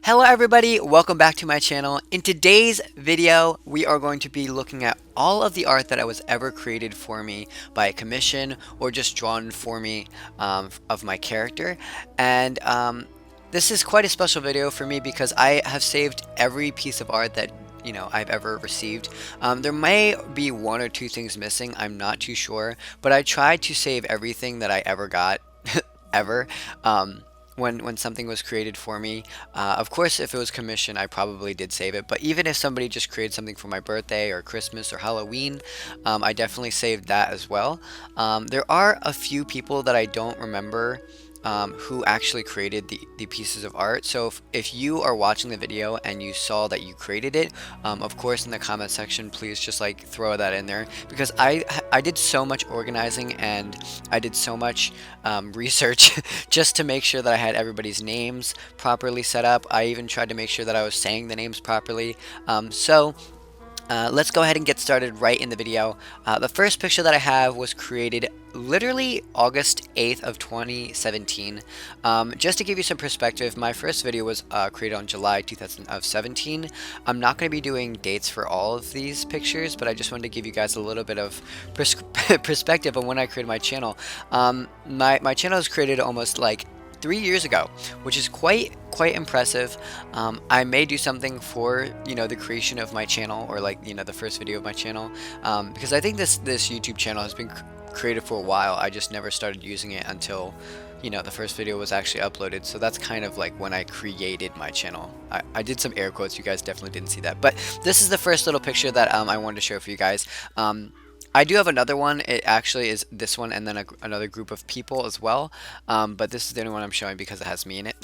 Hello everybody, welcome back to my channel. In today's video, we are going to be looking at all of the art that was ever created for me by a commission or just drawn for me of my character. And this is quite a special video for me because I have saved every piece of art that I've ever received. There may be one or two things missing, I'm not too sure, but I tried to save everything that I ever got ever. When something was created for me. Of course, if it was commissioned, I probably did save it. But even if somebody just created something for my birthday or Christmas or Halloween, I definitely saved that as well. There are a few people that I don't remember who actually created the pieces of art. So if you are watching the video and you saw that you created it, of course in the comment section, please just like throw that in there, because I did so much organizing and I did so much research just to make sure that I had everybody's names properly set up. I even tried to make sure that I was saying the names properly. Let's go ahead and get started right in the video. The first picture that I have was created literally August 8th of 2017. Just to give you some perspective, my first video was created on July 2017. I'm not going to be doing dates for all of these pictures, but I just wanted to give you guys a little bit of perspective on when I created my channel. My channel was created almost like 3 years ago, which is quite impressive. I may do something for the creation of my channel, or like the first video of my channel, because I think this YouTube channel has been created for a while. I just never started using it until the first video was actually uploaded. So that's kind of like when I created my channel. I did some air quotes, you guys definitely didn't see that, but this is the first little picture that I wanted to share for you guys. I do have another one. It actually is this one and then another group of people as well. But this is the only one I'm showing because it has me in it.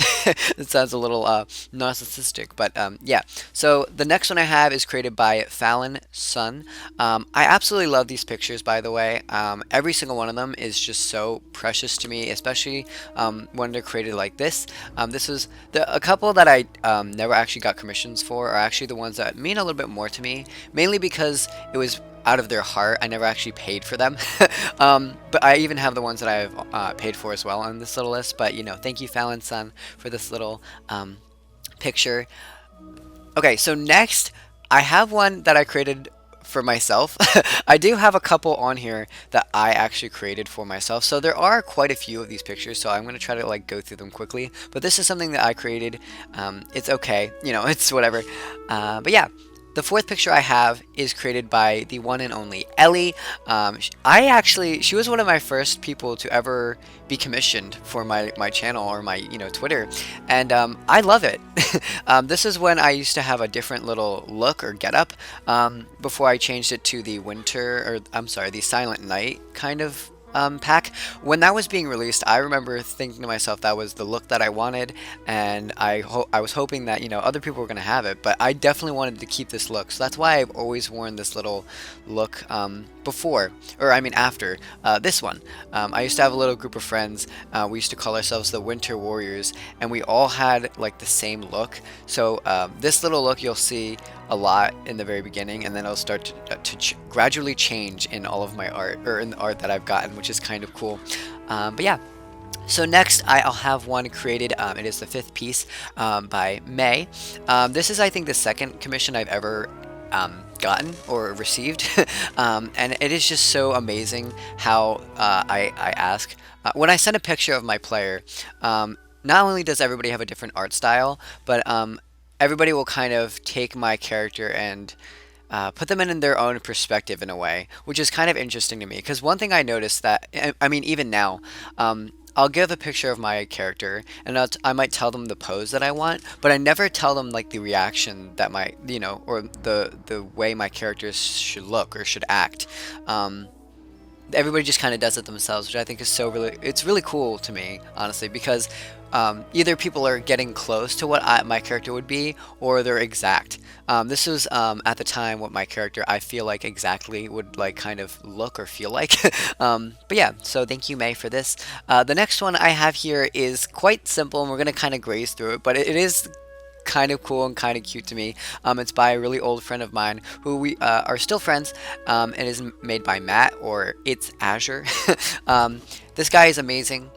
It sounds a little narcissistic, but yeah. So the next one I have is created by Fallon Sun. I absolutely love these pictures, by the way. Every single one of them is just so precious to me, especially when they're created like this. This is a couple that I never actually got commissions for are actually the ones that mean a little bit more to me, mainly because it was out of their heart. I never actually paid for them. But I even have the ones that I've paid for as well on this little list. But thank you, Fallon Sun, for this little picture. Okay, so next I have one that I created for myself. I do have a couple on here that I actually created for myself, so there are quite a few of these pictures, so I'm going to try to like go through them quickly, but this is something that I created. It's okay, it's whatever. But yeah, the fourth picture I have is created by the one and only Ellie. She was one of my first people to ever be commissioned for my channel or my Twitter, and I love it. This is when I used to have a different little look or getup before I changed it to the the Silent Night kind of pack. When that was being released, I remember thinking to myself that was the look that I wanted, and I was hoping that other people were gonna have it, but I definitely wanted to keep this look. So that's why I've always worn this little look after this one. I used to have a little group of friends. We used to call ourselves the Winter Warriors, and we all had like the same look. So this little look you'll see a lot in the very beginning, and then it'll start to gradually change in all of my art, or in the art that I've gotten, which is kind of cool. But yeah. So next I'll have one created. It is the fifth piece by May. This is, I think, the second commission I've ever gotten or received. And it is just so amazing how I ask when I send a picture of my player. Not only does everybody have a different art style, but everybody will kind of take my character and put them in their own perspective in a way, which is kind of interesting to me. Because one thing I noticed that, I mean, even now, I'll give a picture of my character, and I might tell them the pose that I want, but I never tell them like the reaction that or the way my characters should look or should act. Everybody just kind of does it themselves, which I think is it's really cool to me, honestly, because either people are getting close to what my character would be, or they're exact. This was at the time what my character, I feel like, exactly would like kind of look or feel like. But yeah, so thank you, May, for this. The next one I have here is quite simple, and we're gonna kind of graze through it, but it is kind of cool and kind of cute to me. It's by a really old friend of mine who we are still friends. It is made by Matt, or It's Azure. This guy is amazing.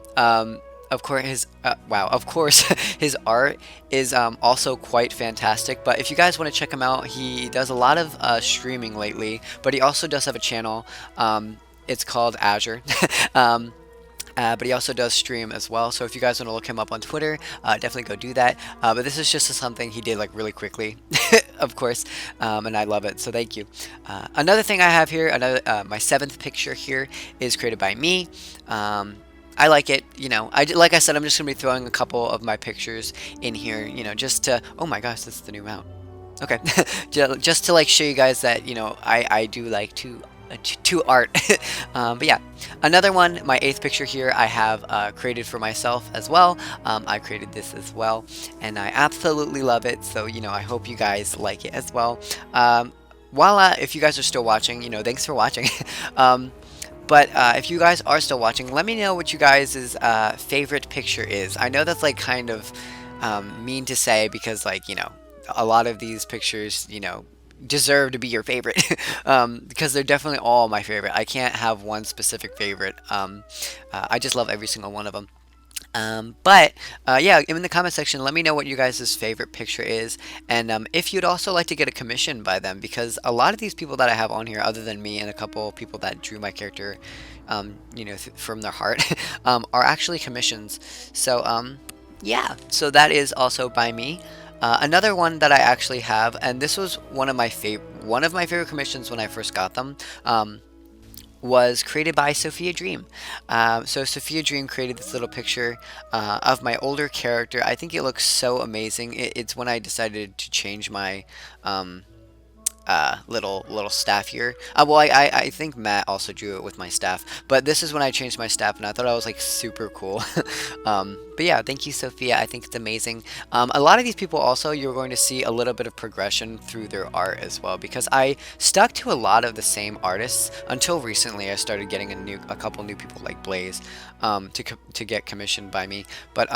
Of course, wow, of course, his art is also quite fantastic. But if you guys want to check him out, he does a lot of streaming lately, but he also does have a channel. It's called Azure. um, but he also does stream as well. So if you guys want to look him up on Twitter, definitely go do that. But this is just something he did like really quickly, of course, and I love it. So thank you. Another thing I have here, another my seventh picture here is created by me. I like it, you know. Like I said, I'm just gonna be throwing a couple of my pictures in here, you know, just to. Oh my gosh, this is the new mount. Okay, just to like show you guys that I do like to art. But yeah, another one, my eighth picture here, I have created for myself as well. I created this as well, and I absolutely love it. So I hope you guys like it as well. While if you guys are still watching, thanks for watching. But if you guys are still watching, let me know what you guys' favorite picture is. I know that's like kind of mean to say because a lot of these pictures, deserve to be your favorite because they're definitely all my favorite. I can't have one specific favorite. I just love every single one of them. But yeah, in the comment section, let me know what you guys' favorite picture is, and if you'd also like to get a commission by them, because a lot of these people that I have on here, other than me and a couple people that drew my character, from their heart, are actually commissions. So yeah, so that is also by me. Another one that I actually have, and this was one of my favorite commissions when I first got them. Was created by Sophia Dream. So Sophia Dream created this little picture of my older character. I think it looks so amazing. It's when I decided to change my little staff here. Well, I think Matt also drew it with my staff, but this is when I changed my staff, and I thought I was like super cool. But yeah, thank you, Sophia. I think it's amazing. A lot of these people also, you're going to see a little bit of progression through their art as well, because I stuck to a lot of the same artists until recently. I started getting a couple new people like Blaze to get commissioned by me, but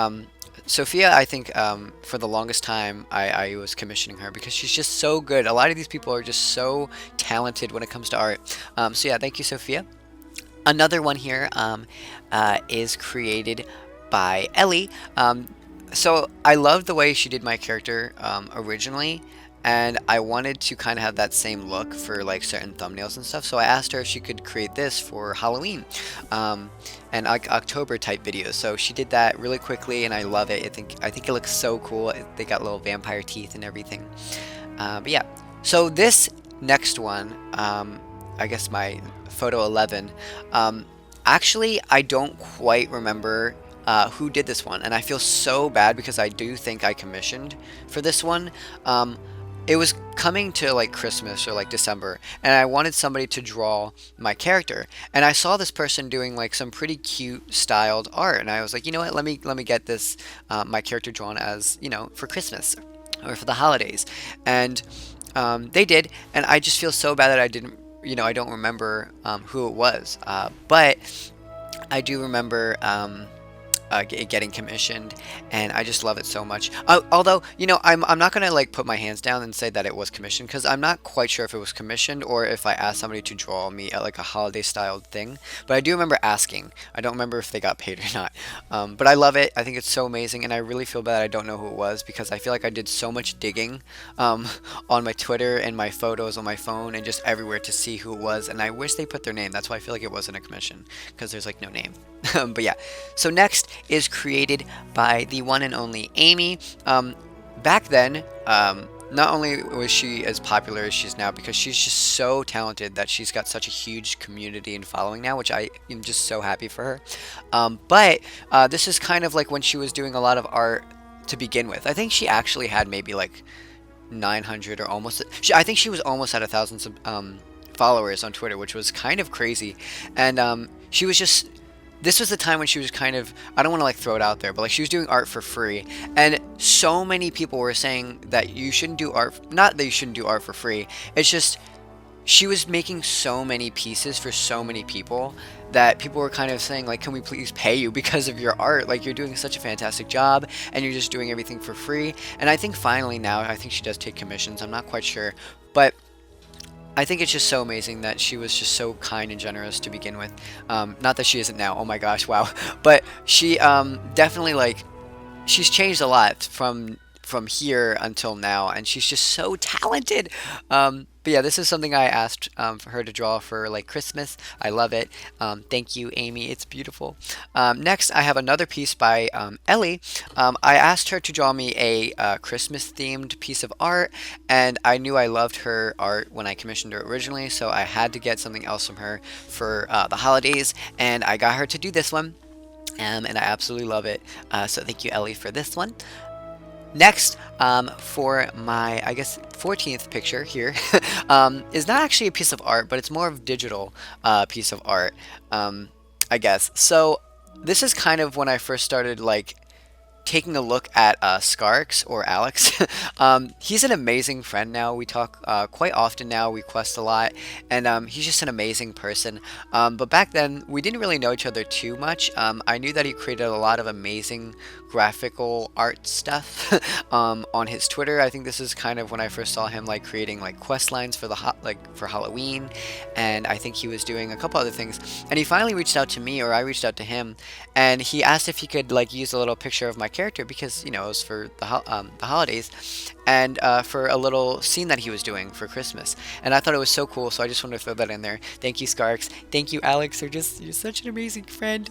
Sophia, I think for the longest time I was commissioning her because she's just so good. A lot of these people are just so talented when it comes to art. So yeah, thank you, Sophia. Another one here is created by Ellie. So I loved the way she did my character originally, and I wanted to kind of have that same look for like certain thumbnails and stuff. So I asked her if she could create this for Halloween and like October type videos. So she did that really quickly, and I love it. I think it looks so cool. They got little vampire teeth and everything. But yeah, so this next one, I guess my photo 11. Actually, I don't quite remember who did this one, and I feel so bad because I do think I commissioned for this one. It was coming to like Christmas or like December, and I wanted somebody to draw my character, and I saw this person doing like some pretty cute styled art, and I was like, you know what, let me get this my character drawn as, for Christmas or for the holidays. And they did, and I just feel so bad that I didn't, I don't remember who it was, but I do remember getting commissioned, and I just love it so much. Although, I'm not gonna like put my hands down and say that it was commissioned, because I'm not quite sure if it was commissioned or if I asked somebody to draw me like a holiday styled thing. But I do remember asking. I don't remember if they got paid or not. But I love it. I think it's so amazing, and I really feel bad I don't know who it was, because I feel like I did so much digging on my Twitter and my photos on my phone and just everywhere to see who it was, and I wish they put their name. That's why I feel like it wasn't a commission, because there's like no name. But yeah, so next is created by the one and only Amy. Back then, not only was she as popular as she's now, because she's just so talented that she's got such a huge community and following now, which I am just so happy for her. But this is kind of like when she was doing a lot of art to begin with. I think she actually had maybe like 900 or almost. I think she was almost at 1,000 followers on Twitter, which was kind of crazy. And she was just. This was the time when she was kind of, I don't want to like throw it out there, but like she was doing art for free, and so many people were saying that you shouldn't do art, not that you shouldn't do art for free, it's just she was making so many pieces for so many people that people were kind of saying like, can we please pay you because of your art? Like, you're doing such a fantastic job and you're just doing everything for free. And I think finally now, I think she does take commissions, I'm not quite sure, but I think it's just so amazing that she was just so kind and generous to begin with. Not that she isn't now, oh my gosh, wow. But she definitely like she's changed a lot from here until now, and she's just so talented. But yeah, this is something I asked for her to draw for like Christmas. I love it. Thank you, Amy. It's beautiful. Next, I have another piece by Ellie. I asked her to draw me a Christmas themed piece of art, and I knew I loved her art when I commissioned her originally, so I had to get something else from her for the holidays, and I got her to do this one. And I absolutely love it. So thank you, Ellie, for this one. Next, for my, I guess, 14th picture here, is not actually a piece of art, but it's more of a digital piece of art, I guess. So this is kind of when I first started, like, taking a look at Skarks or Alex. He's an amazing friend now. We talk quite often now. We quest a lot, and he's just an amazing person. But back then, we didn't really know each other too much. I knew that he created a lot of amazing graphical art stuff on his Twitter. I think this is kind of when I first saw him like creating like quest lines for for Halloween, and I think he was doing a couple other things. And he finally reached out to me, or I reached out to him, and he asked if he could like use a little picture of my character because it was for the holidays, and for a little scene that he was doing for Christmas. And I thought it was so cool, so I just wanted to throw that in there. Thank you, Skarks. Thank you, Alex. You're such an amazing friend.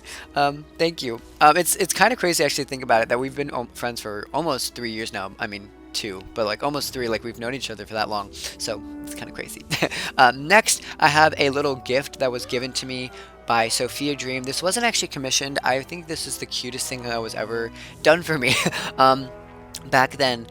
Thank you. It's kind of crazy actually to think about it that we've been friends for almost 3 years now. I mean, two, but like almost three. Like we've known each other for that long, so it's kind of crazy. Next, I have a little gift that was given to me by Sophia Dream. This wasn't actually commissioned. I think this is the cutest thing that was ever done for me. Back then,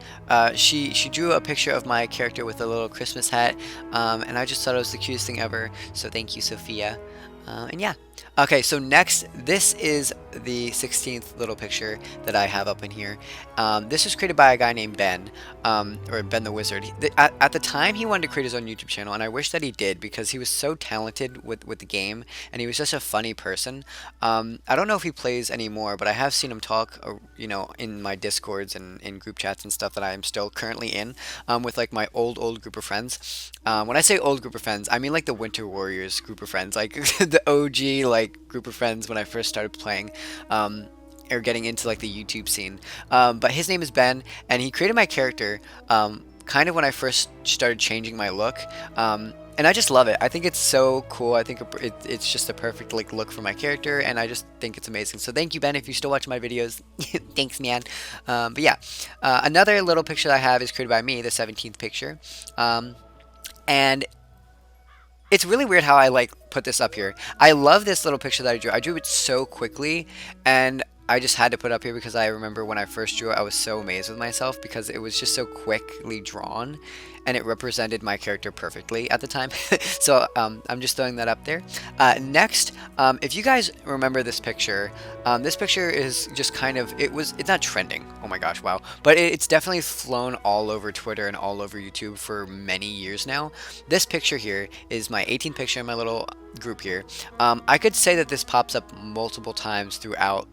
she drew a picture of my character with a little Christmas hat, and I just thought it was the cutest thing ever. So thank you, Sophia. And yeah. Okay, so next, this is the 16th little picture that I have up in here. This was created by a guy named Ben, or Ben the Wizard. At the time, he wanted to create his own YouTube channel, and I wish that he did because he was so talented with the game, and he was just a funny person. I don't know if he plays anymore, but I have seen him talk, in my Discords and in group chats and stuff that I am still currently in, with like my old group of friends. When I say old group of friends, I mean like the Winter Warriors group of friends, like the OG like group of friends when I first started playing. Or getting into like the YouTube scene. But his name is Ben, and he created my character kind of when I first started changing my look. And I just love it. I think it's so cool. I think it's just a perfect like look for my character, and I just think it's amazing. So thank you, Ben, if you still watch my videos. Thanks, man. But yeah, another little picture that I have is created by me, the 17th picture. And it's really weird how I like put this up here. I love this little picture that I drew. I drew it so quickly, and I just had to put it up here because I remember when I first drew it, I was so amazed with myself because it was just so quickly drawn, and it represented my character perfectly at the time. So I'm just throwing that up there. Next, if you guys remember this picture is just kind of, it's not trending. Oh my gosh, wow. But it's definitely flown all over Twitter and all over YouTube for many years now. This picture here is my 18th picture in my little group here. I could say that this pops up multiple times throughout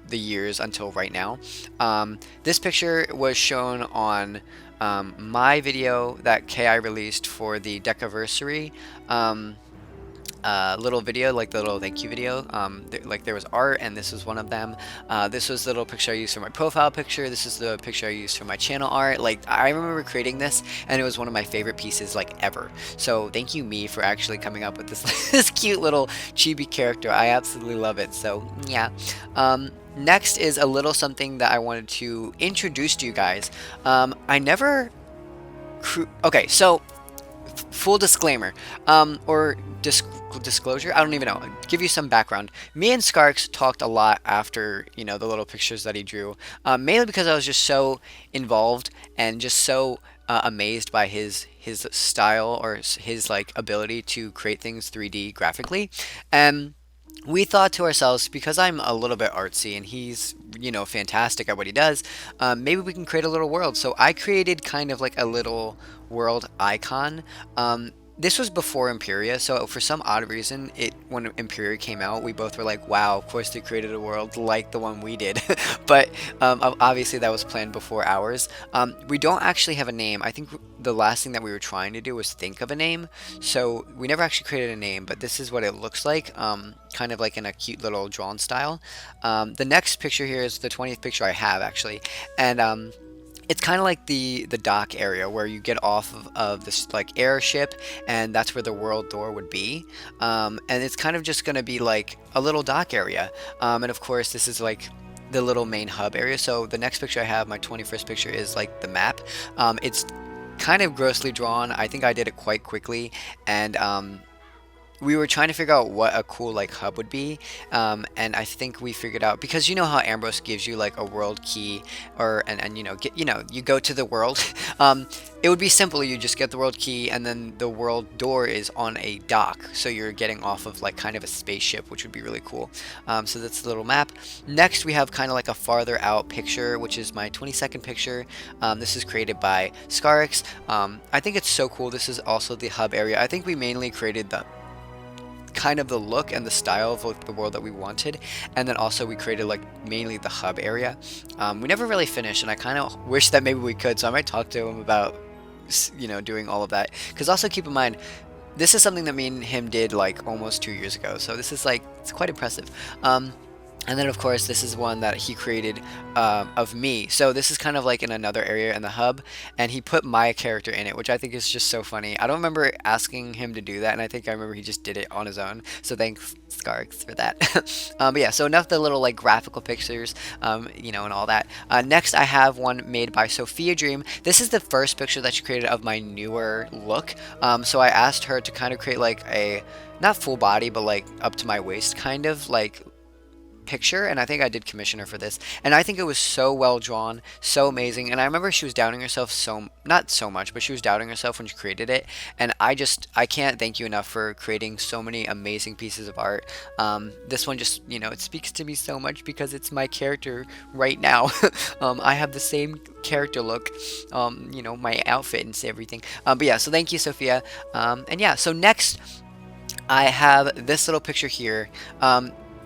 the years until right now. This picture was shown on my video that KI released for the Decaversary little video, like the little thank you video. There was art, and this was one of them. This was the little picture I used for my profile picture. This is the picture I used for my channel art. Like, I remember creating this, and it was one of my favorite pieces like ever. So thank you, me, for actually coming up with this this cute little chibi character. I absolutely love it. So yeah. Next is a little something that I wanted to introduce to you guys. I never okay, so full disclaimer, or disclosure, I don't even know. Give you some background. Me and Skarks talked a lot after, the little pictures that he drew, mainly because I was just so involved and just so amazed by his style, or his like ability to create things 3D graphically. And we thought to ourselves, because I'm a little bit artsy and he's, fantastic at what he does, maybe we can create a little world. So I created kind of like a little world icon. this was before Imperia, so for some odd reason, when Imperia came out, we both were like, "Wow, of course they created a world like the one we did." But obviously that was planned before ours. We don't actually have a name. I think the last thing that we were trying to do was think of a name, so we never actually created a name. But this is what it looks like, kind of like in a cute little drawn style. The next picture here is the 20th picture I have actually, and it's kind of like the dock area where you get off of this like airship, and that's where the world door would be. And it's kind of just going to be like a little dock area. And of course, this is like the little main hub area. So the next picture I have, my 21st picture, is like the map. It's kind of grossly drawn. I think I did it quite quickly, and we were trying to figure out what a cool like hub would be, and I think we figured out, because you know how Ambrose gives you like a world key, or and you know, you go to the world. It would be simple. You just get the world key, and then the world door is on a dock, so you're getting off of like kind of a spaceship, which would be really cool. So that's the little map. Next, we have kind of like a farther out picture, which is my 22nd picture. This is created by Scarix. I think it's so cool. This is also the hub area. I think we mainly created the kind of the look and the style of like, the world that we wanted, and then also we created like mainly the hub area. We never really finished, and I kind of wish that maybe we could, so I might talk to him about doing all of that, because also keep in mind, this is something that me and him did like almost 2 years ago, so this is like, it's quite impressive. And then of course this is one that he created of me. So this is kind of like in another area in the hub, and he put my character in it, which I think is just so funny. I don't remember asking him to do that, and I think I remember he just did it on his own. So thanks, Scarx, for that. But yeah, so enough the little like graphical pictures, and all that. Next, I have one made by Sophia Dream. This is the first picture that she created of my newer look. So I asked her to kind of create like a, not full body, but like up to my waist kind of like picture, and I think I did commission her for this, and I think it was so well drawn, so amazing. And I remember she was doubting herself, so not so much, but she was doubting herself when she created it, and I can't thank you enough for creating so many amazing pieces of art. This one just, it speaks to me so much because it's my character right now. I have the same character look, my outfit and everything. But yeah, so thank you, Sophia. And yeah, so next I have this little picture here.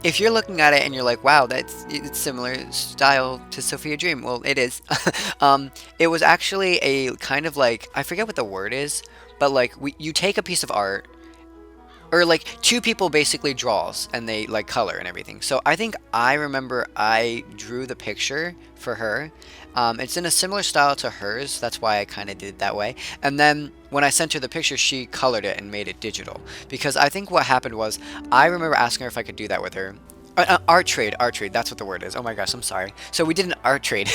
If you're looking at it and you're like, wow, it's similar style to Sophia Dream, well, it is. It was actually a kind of like, I forget what the word is, but like you take a piece of art, or like two people basically draws, and they like color and everything. So I think I remember I drew the picture for her. It's in a similar style to hers, that's why I kind of did it that way. And then when I sent her the picture, she colored it and made it digital. Because I think what happened was, I remember asking her if I could do that with her. Art trade, that's what the word is. Oh my gosh, I'm sorry. So we did an art trade.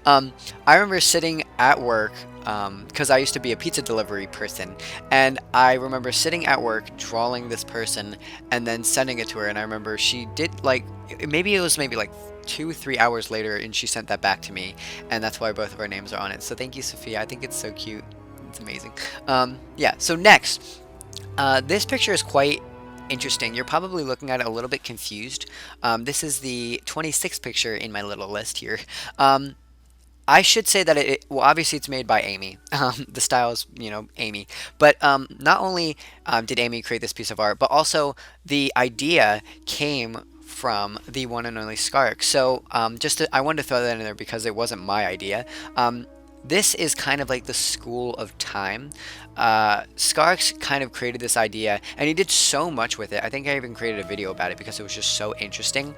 I remember sitting at work, because I used to be a pizza delivery person, and I remember sitting at work drawing this person and then sending it to her. And I remember she did like, maybe it was like 2-3 hours later, and she sent that back to me, and that's why both of our names are on it. So thank you, Sophia. I think it's so cute. It's amazing. Yeah, so next, this picture is quite interesting. You're probably looking at it a little bit confused. This is the 26th picture in my little list here. I should say that well, obviously it's made by Amy. The style is, Amy. But not only did Amy create this piece of art, but also the idea came from the one and only Scark. So I wanted to throw that in there because it wasn't my idea. This is kind of like the school of time. Scarx kind of created this idea, and he did so much with it. I think I even created a video about it because it was just so interesting.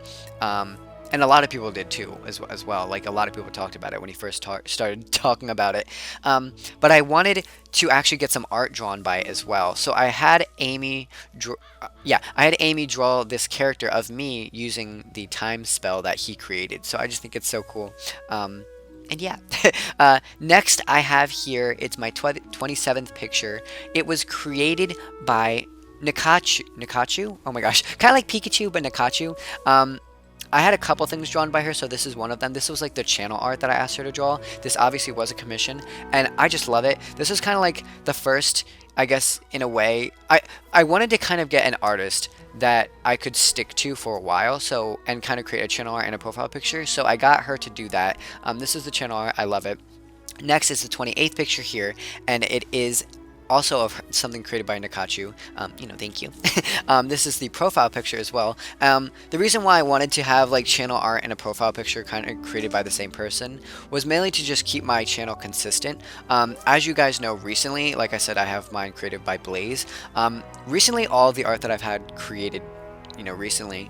And a lot of people did too, as well. Like, a lot of people talked about it when he first started talking about it. But I wanted to actually get some art drawn by it as well. So I had Amy draw this character of me using the time spell that he created. So I just think it's so cool. And yeah, next I have here, it's my 27th picture. It was created by Nakachu? Oh my gosh, kind of like Pikachu, but Nakachu. I had a couple things drawn by her, so this is one of them. This was like the channel art that I asked her to draw. This obviously was a commission, and I just love it. This is kind of like the first, I guess, in a way. I wanted to kind of get an artist that I could stick to for a while, and kind of create a channel art and a profile picture. So I got her to do that. This is the channel art. I love it. Next is the 28th picture here, and it is also of something created by Nakachu. Thank you. This is the profile picture as well. The reason why I wanted to have like channel art and a profile picture kind of created by the same person was mainly to just keep my channel consistent. As you guys know, recently, like I said, I have mine created by Blaze. Recently, all of the art that I've had created recently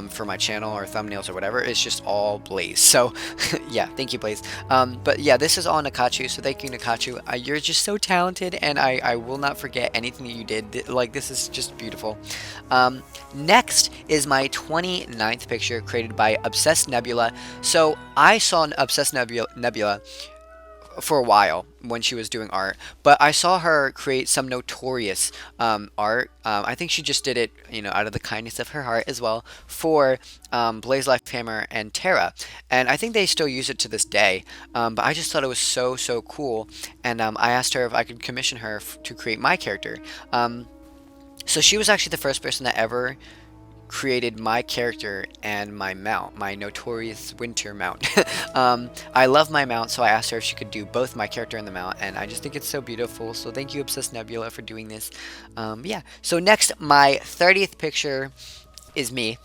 for my channel or thumbnails or whatever, it's just all Blaze. So yeah, thank you, Blaze. But yeah, this is all Nakachu, so thank you, Nakachu. You're just so talented, and I will not forget anything that you did. Like, this is just beautiful. Next is my 29th picture created by Obsessed Nebula. So I saw an Obsessed Nebula for a while when she was doing art, but I saw her create some notorious art. I think she just did it, out of the kindness of her heart as well for Blaze Life Hammer and Terra, and I think they still use it to this day. But I just thought it was so cool, and I asked her if I could commission her to create my character. So she was actually the first person that ever created my character and my mount, my notorious winter mount. I love my mount, so I asked her if she could do both my character and the mount, and I just think it's so beautiful. So thank you, Obsessed Nebula, for doing this. Yeah. So next, my 30th picture is me.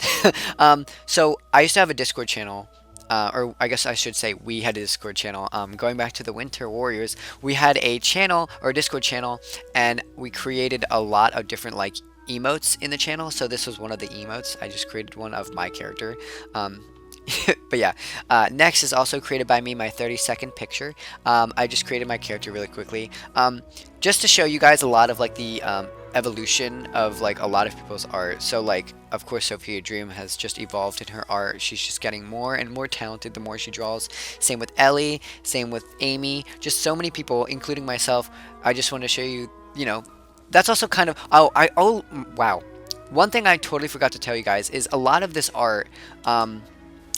So I used to have a Discord channel. Or I guess I should say we had a Discord channel. Going back to the Winter Warriors, we had a channel or a Discord channel, and we created a lot of different like emotes in the channel. So this was one of the emotes. I just created one of my character. But yeah, next is also created by me, my 32nd picture. I just created my character really quickly, just to show you guys a lot of like the evolution of like a lot of people's art. So like, of course, Sophia Dream has just evolved in her art. She's just getting more and more talented the more she draws. Same with Ellie, same with Amy, just so many people, including myself. I just want to show you, that's also kind of, oh wow. One thing I totally forgot to tell you guys is a lot of this art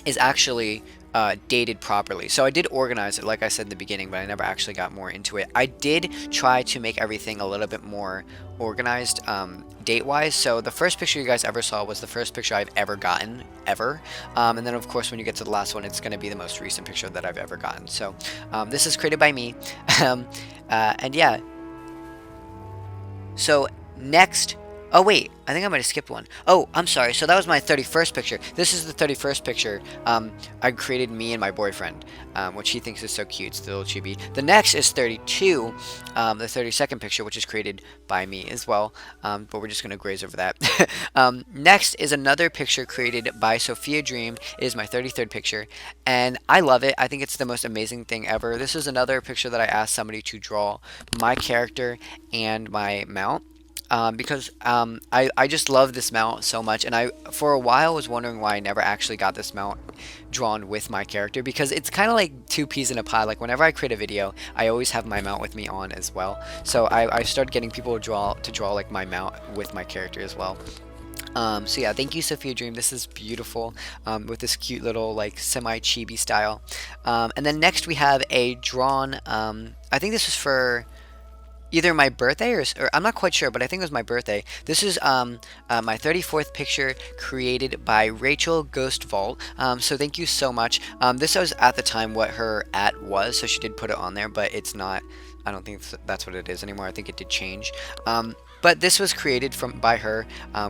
is actually dated properly. So I did organize it, like I said in the beginning, but I never actually got more into it. I did try to make everything a little bit more organized date-wise. So the first picture you guys ever saw was the first picture I've ever gotten, ever. And then, of course, when you get to the last one, it's going to be the most recent picture that I've ever gotten. So this is created by me. And yeah. So next, oh wait, I think I might have skipped one. Oh, I'm sorry. So that was my 31st picture. This is the 31st picture. I created me and my boyfriend, which he thinks is so cute. It's the little chibi. The next is 32, the 32nd picture, which is created by me as well. But we're just going to graze over that. Next is another picture created by Sophia Dream. It is my 33rd picture, and I love it. I think it's the most amazing thing ever. This is another picture that I asked somebody to draw my character and my mount. Because I just love this mount so much, and I for a while was wondering why I never actually got this mount drawn with my character, because it's kind of like two peas in a pod. Like whenever I create a video, I always have my mount with me on as well. So I started getting people to draw like my mount with my character as well. So yeah, thank you, Sophia Dream. This is beautiful, with this cute little like semi-chibi style. And then next we have a drawn, I think this was for either my birthday or I'm not quite sure, but I think it was my birthday. This is my 34th picture created by Rachel Ghost Vault. So thank you so much. This was at the time what her @ was, so she did put it on there, but it's not. I don't think that's what it is anymore. I think it did change. But this was created by her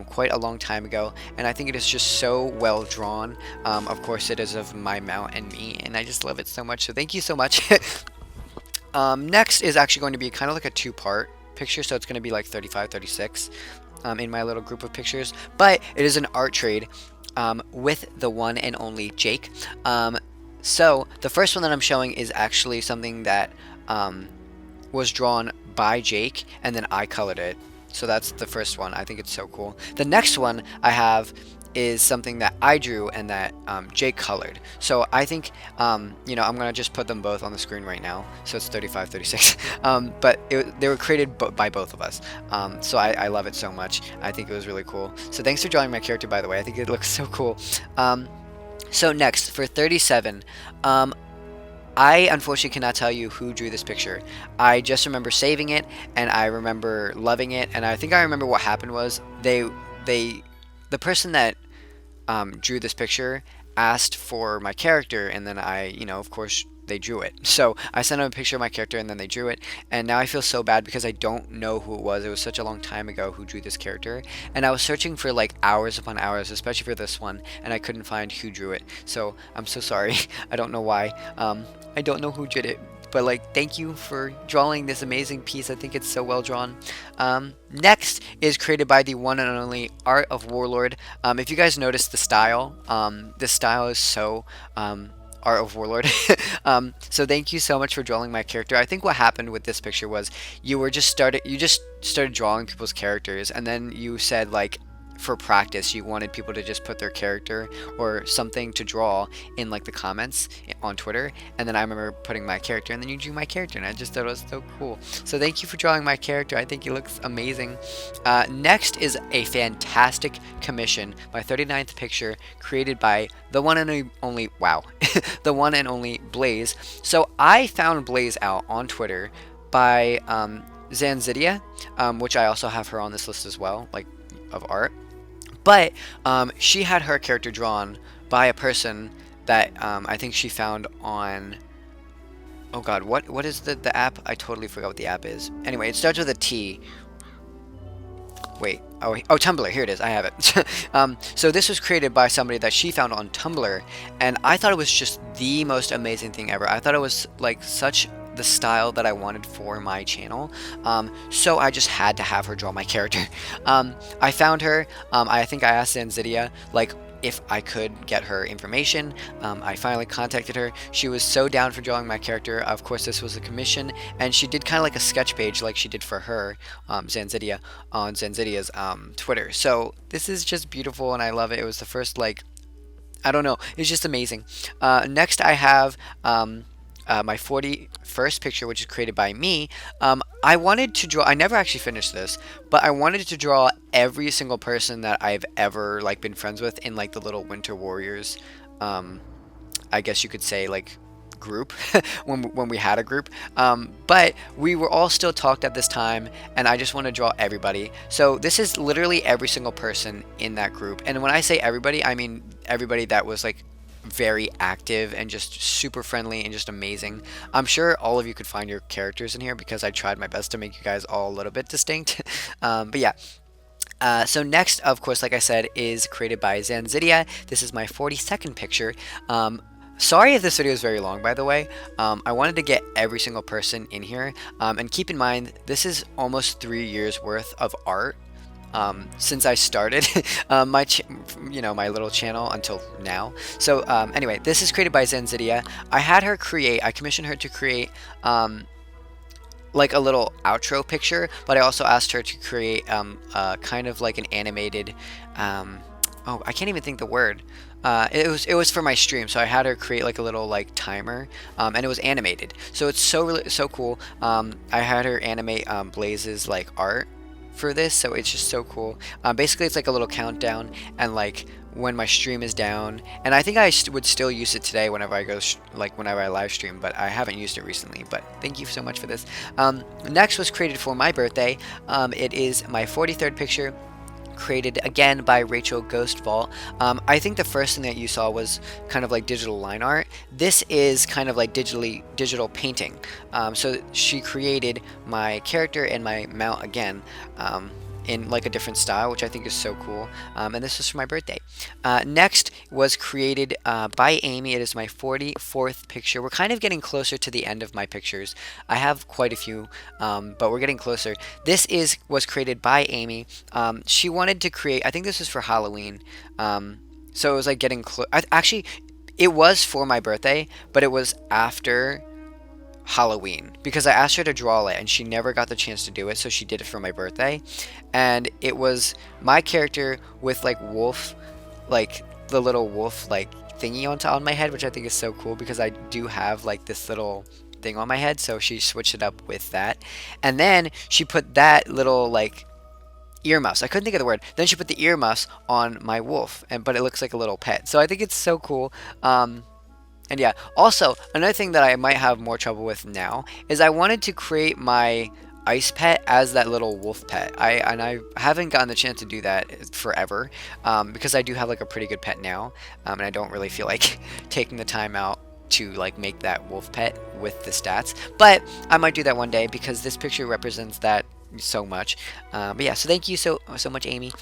quite a long time ago, and I think it is just so well drawn. Of course, it is of my mount and me, and I just love it so much. So thank you so much. Next is actually going to be kind of like a two-part picture, so it's going to be like 35, 36 in my little group of pictures, but it is an art trade with the one and only Jake. So the first one that I'm showing is actually something that was drawn by Jake, and then I colored it. So that's the first one. I think it's so cool. The next one I have is something that I drew and that Jake colored. So I think, I'm going to just put them both on the screen right now. So it's 35, 36. But they were created by both of us. So I love it so much. I think it was really cool. So thanks for drawing my character, by the way. I think it looks so cool. So next, for 37, I unfortunately cannot tell you who drew this picture. I just remember saving it, and I remember loving it, and I think I remember what happened was the person that drew this picture asked for my character, and then I, of course, they drew it. So I sent them a picture of my character and then they drew it. And now I feel so bad because I don't know who it was. It was such a long time ago who drew this character. And I was searching for like hours upon hours, especially for this one, and I couldn't find who drew it. So I'm so sorry. I don't know why. I don't know who did it. But like, thank you for drawing this amazing piece. I think it's so well drawn. Next is created by the one and only Art of Warlord. If you guys notice the style, this style is so Art of Warlord. So thank you so much for drawing my character. I think what happened with this picture was you just started drawing people's characters, and then you said like, for practice you wanted people to just put their character or something to draw in like the comments on Twitter, and then I remember putting my character and then you drew my character and I just thought it was so cool. So thank you for drawing my character. I think he looks amazing. Next is a fantastic commission, my 39th picture, created by the one and only, wow, the one and only Blaze. So I found Blaze out on Twitter by Zanzidia, which I also have her on this list as well, like of art. But she had her character drawn by a person that I think she found on, oh god, what is the app? I totally forgot what the app is. Anyway, it starts with a T. Wait, oh, Tumblr, here it is, I have it. So this was created by somebody that she found on Tumblr, and I thought it was just the most amazing thing ever. I thought it was like such the style that I wanted for my channel, so I just had to have her draw my character. I found her, I think I asked Zanzidia like if I could get her information. I finally contacted her. She was so down for drawing my character. Of course, this was a commission, and she did kind of like a sketch page like she did for her, Zanzidia, on Zanzidia's Twitter. So this is just beautiful and I love it. It was the first, like, I don't know, it's just amazing. Next I have my 41st picture, which is created by me. I wanted to draw, I never actually finished this, but I wanted to draw every single person that I've ever like been friends with in like the little Winter Warriors, I guess you could say, like, group when we had a group, but we were all still talked at this time, and I just want to draw everybody. So this is literally every single person in that group, and when I say everybody, I mean everybody that was like very active and just super friendly and just amazing. I'm sure all of you could find your characters in here because I tried my best to make you guys all a little bit distinct. But yeah. So next, of course, like I said, is created by Zanzidia. This is my 42nd picture. Sorry if this video is very long, by the way. I wanted to get every single person in here. And keep in mind, this is almost 3 years worth of art. Since I started my little channel until now. So anyway, this is created by Zanzidia. I commissioned her to create like a little outro picture, but I also asked her to create kind of like an animated, oh, I can't even think the word. It was for my stream, so I had her create like a little like timer, and it was animated. So it's so cool. I had her animate Blaze's like art for this, so it's just so cool. Basically it's like a little countdown, and like when my stream is down, and I think I would still use it today whenever I go whenever I live stream, but I haven't used it recently. But thank you so much for this. Next was created for my birthday. It is my 43rd picture, created again by Rachel Ghost Vault. I think the first thing that you saw was kind of like digital line art. This is kind of like digital painting. So she created my character and my mount again, in like a different style, which I think is so cool. And this was for my birthday. Next was created by Amy. It is my 44th picture. We're kind of getting closer to the end of my pictures. I have quite a few, but we're getting closer. This was created by Amy. She wanted to create, I think this was for Halloween. So it was like getting close. Actually, it was for my birthday, but it was after Halloween because I asked her to draw it and she never got the chance to do it, so she did it for my birthday. And it was my character with like wolf, like the little wolf like thingy on my head, which I think is so cool because I do have like this little thing on my head, so she switched it up with that. And then she put that little like earmuffs, I couldn't think of the word, then she put the earmuffs on my wolf, but it looks like a little pet, so I think it's so cool. And yeah, also, another thing that I might have more trouble with now is I wanted to create my ice pet as that little wolf pet. I haven't gotten the chance to do that forever, because I do have like a pretty good pet now, and I don't really feel like taking the time out to like make that wolf pet with the stats, but I might do that one day because this picture represents that so much. But yeah, so thank you so much, Amy.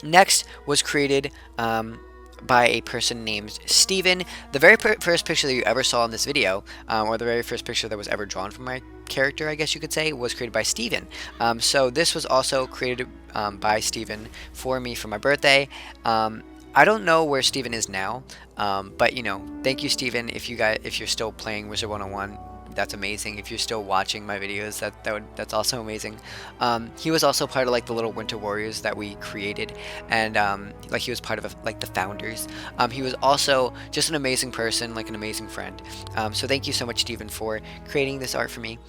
Next was created by a person named Steven. The very first picture that you ever saw in this video, or the very first picture that was ever drawn from my character, I guess you could say, was created by Steven. So this was also created by Steven for me for my birthday. I don't know where Steven is now, but you know, thank you, Steven. If you're still playing Wizard 101, that's amazing. If you're still watching my videos, that's also amazing. He was also part of like the little Winter Warriors that we created, and like he was part of like the founders. He was also just an amazing person, like an amazing friend. So thank you so much, Steven, for creating this art for me.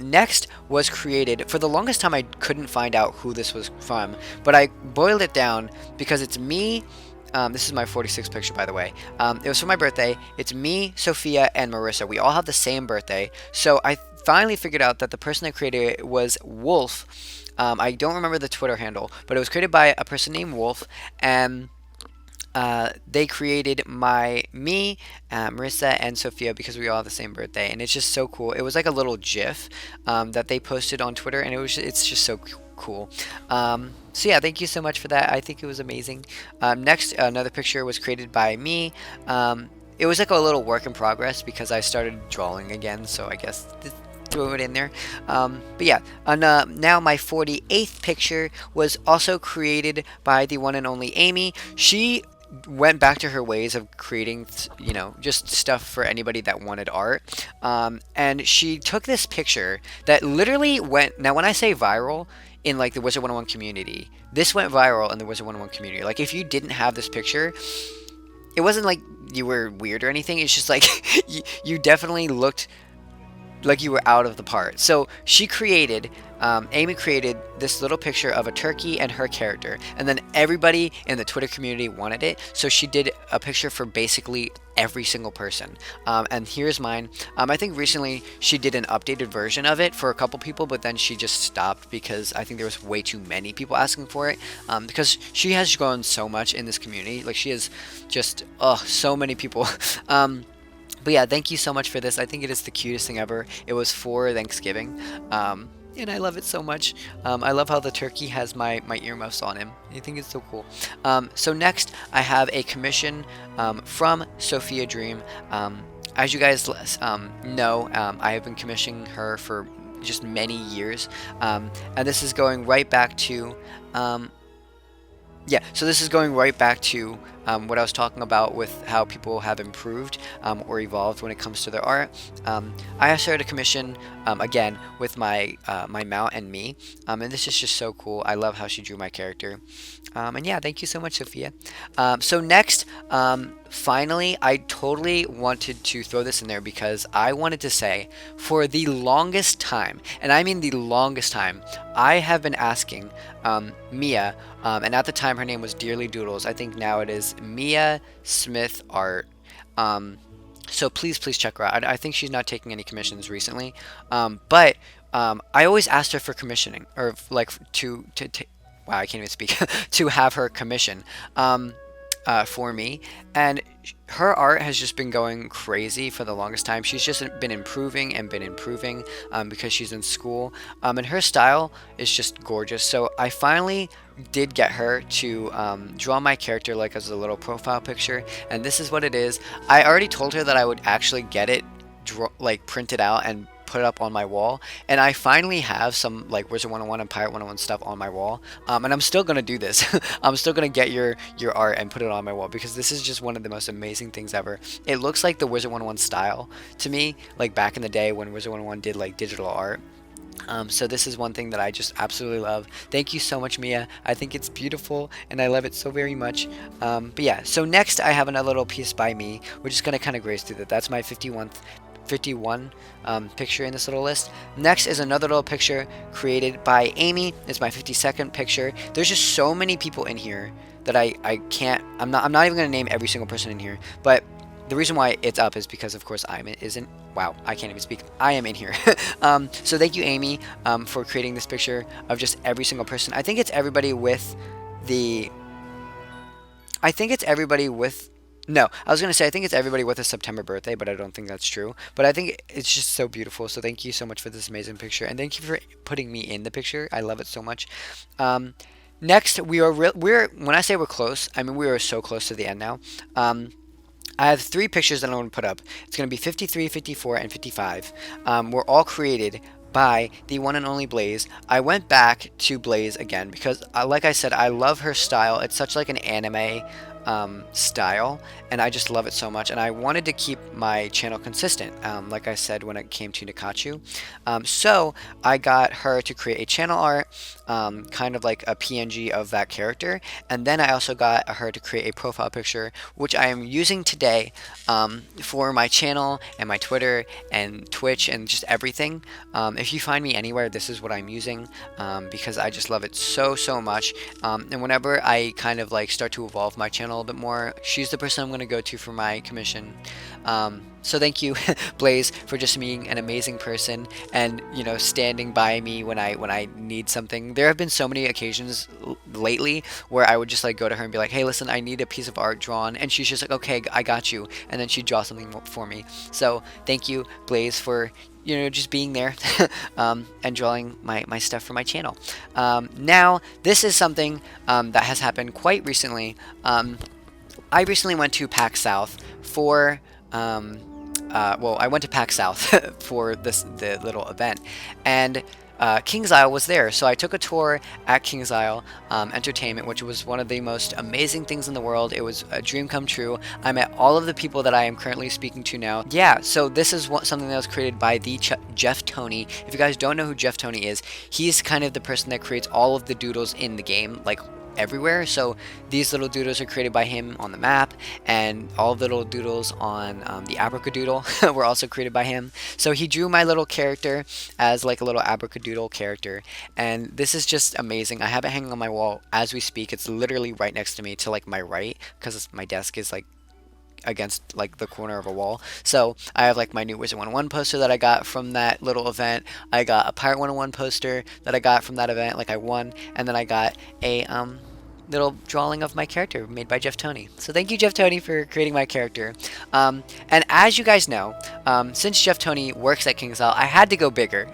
Next was created, for the longest time I couldn't find out who this was from, but I boiled it down because it's me. This is my 46th picture, by the way. It was for my birthday. It's me, Sophia, and Marissa. We all have the same birthday. So I finally figured out that the person that created it was Wolf. I don't remember the Twitter handle, but it was created by a person named Wolf. And they created me, Marissa, and Sophia because we all have the same birthday, and it's just so cool. It was like a little GIF that they posted on Twitter, and it's just so cool. So yeah, thank you so much for that. I think it was amazing. Next, another picture was created by me. It was like a little work in progress because I started drawing again, so I guess throw it in there. But yeah, and now my 48th picture was also created by the one and only Amy. She went back to her ways of creating, you know, just stuff for anybody that wanted art. And she took this picture that literally went, now when I say viral in like the Wizard 101 community, this went viral in the Wizard 101 community. Like if you didn't have this picture, it wasn't like you were weird or anything. It's just like you definitely looked like you were out of the part. So she created, Amy created this little picture of a turkey and her character, and then everybody in the Twitter community wanted it, so she did a picture for basically every single person. And here's mine. I think recently she did an updated version of it for a couple people, but then she just stopped because I think there was way too many people asking for it, because she has grown so much in this community. Like she has just so many people. But yeah, thank you so much for this. I think it is the cutest thing ever. It was for Thanksgiving, and I love it so much. I love how the turkey has my earmuffs on him. I think it's so cool. So next, I have a commission from Sophia Dream. As you guys know, I have been commissioning her for just many years, and this is going right back to... yeah, so this is going right back to what I was talking about with how people have improved or evolved when it comes to their art. I asked her to commission, again, with my mount and me, and this is just so cool. I love how she drew my character. And yeah, thank you so much, Sophia. So next, finally, I totally wanted to throw this in there because I wanted to say, for the longest time, and I mean the longest time, I have been asking Mia, and at the time her name was Dearly Doodles. I think now it is Mia Smith Art. So please check her out. I think she's not taking any commissions recently, but I always asked her for commissioning, or like wow, I can't even speak, to have her commission for me, and her art has just been going crazy for the longest time. She's just been improving and been improving because she's in school, and her style is just gorgeous. So I finally did get her to draw my character like as a little profile picture, and this is what it is. I already told her that I would actually get it printed out and put it up on my wall, and I finally have some like Wizard 101 and Pirate 101 stuff on my wall, and I'm still gonna do this. I'm still gonna get your art and put it on my wall because this is just one of the most amazing things ever. It looks like the Wizard 101 style to me, like back in the day when Wizard 101 did like digital art. So this is one thing that I just absolutely love. Thank you so much, Mia. I think it's beautiful and I love it so very much. But yeah, so next I have another little piece by me. We're just gonna kind of graze through that. That's my 51 picture in this little list. Next is another little picture created by Amy. It's my 52nd picture. There's just so many people in here that I'm not even gonna name every single person in here, but the reason why it's up is because, of course, wow, I can't even speak. I am in here. So thank you, Amy, for creating this picture of just every single person. I think it's everybody with No, I was gonna say I think it's everybody with a September birthday, but I don't think that's true. But I think it's just so beautiful. So thank you so much for this amazing picture, and thank you for putting me in the picture. I love it so much. Um, Next, we're when I say we're close, I mean we are so close to the end now. Um, I have three pictures that I want to put up. It's going to be 53, 54, and 55. Were all created by the one and only Blaze. I went back to Blaze again because, like I said, I love her style. It's such like an anime style, and I just love it so much. And I wanted to keep my channel consistent, like I said when it came to Nakachu. So I got her to create a channel art, kind of like a PNG of that character, and then I also got her to create a profile picture, which I am using today for my channel and my Twitter and Twitch and just everything. If you find me anywhere, this is what I'm using because I just love it so much. And whenever I kind of like start to evolve my channel a little bit more, she's the person I'm going to go to for my commission. So thank you, Blaze, for just being an amazing person and, you know, standing by me when I need something. There have been so many occasions lately where I would just like go to her and be like, hey, listen, I need a piece of art drawn, and she's just like, okay, I got you, and then she'd draw something for me. So thank you, Blaze, for, you know, just being there and drawing my stuff for my channel. Now, this is something that has happened quite recently. I recently went to PAX South for well, I went to PAX South for the little event, and King's Isle was there. So I took a tour at King's Isle Entertainment, which was one of the most amazing things in the world. It was a dream come true. I met all of the people that I am currently speaking to now. Yeah, so this is something that was created by the Jeff Tony. If you guys don't know who Jeff Tony is, he's kind of the person that creates all of the doodles in the game, like everywhere. So these little doodles are created by him on the map, and all of the little doodles on the abracadoodle were also created by him. So he drew my little character as like a little abracadoodle character, and this is just amazing. I have it hanging on my wall as we speak. It's literally right next to me to like my right, because my desk is like against like the corner of a wall. So I have like my new Wizard 101 poster that I got from that little event. I got a Pirate 101 poster that I got from that event, like I won, and then I got a little drawing of my character made by Jeff Tony. So thank you, Jeff Tony, for creating my character. And as you guys know, since Jeff Tony works at King's Isle, I had to go bigger.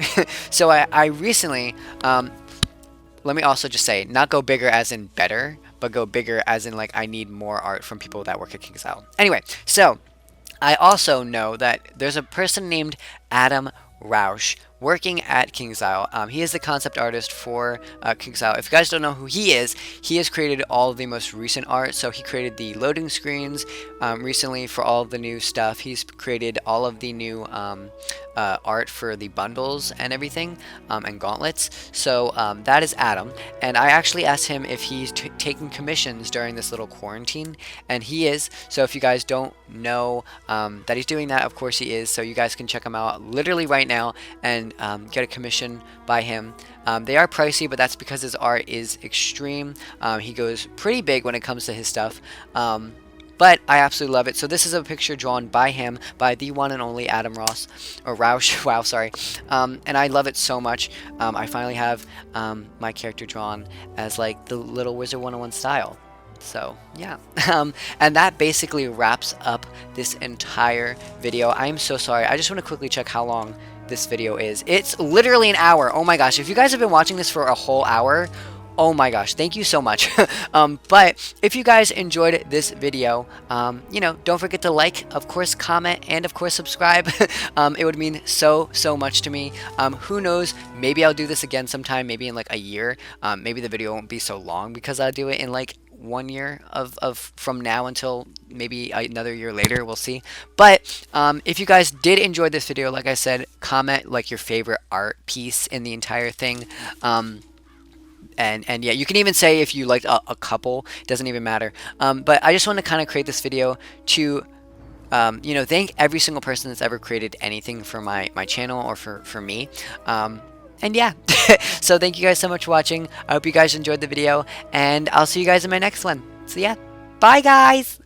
So I recently, let me also just say, not go bigger as in better, but go bigger as in like I need more art from people that work at King's Isle. Anyway, so I also know that there's a person named Adam Roush working at King's Isle. He is the concept artist for King's Isle. If you guys don't know who he has created all of the most recent art. So he created the loading screens recently for all of the new stuff. He's created all of the new art for the bundles and everything, and gauntlets. So that is Adam, and I actually asked him if he's taking commissions during this little quarantine, and he is. So if you guys don't know that he's doing that, of course he is. So you guys can check him out literally right now and get a commission by him. They are pricey, but that's because his art is extreme. He goes pretty big when it comes to his stuff. But I absolutely love it. So this is a picture drawn by him, by the one and only Adam Ross, or Roush, wow, sorry. And I love it so much. I finally have my character drawn as like the little Wizard 101 style. So yeah, and that basically wraps up this entire video. I am so sorry. I just want to quickly check how long this video is. It's literally an hour. Oh my gosh, if you guys have been watching this for a whole hour, oh my gosh, thank you so much. But if you guys enjoyed this video, you know, don't forget to like, of course, comment, and of course subscribe. It would mean so much to me. Who knows, maybe I'll do this again sometime, maybe in like a year. Maybe the video won't be so long because I'll do it in like 1 year of from now until maybe another year later. We'll see. But if you guys did enjoy this video, like I said, comment like your favorite art piece in the entire thing. And yeah, you can even say if you liked a couple, it doesn't even matter. But I just want to kind of create this video to you know, thank every single person that's ever created anything for my channel or for me. And yeah, so thank you guys so much for watching. I hope you guys enjoyed the video, and I'll see you guys in my next one. So yeah, bye guys!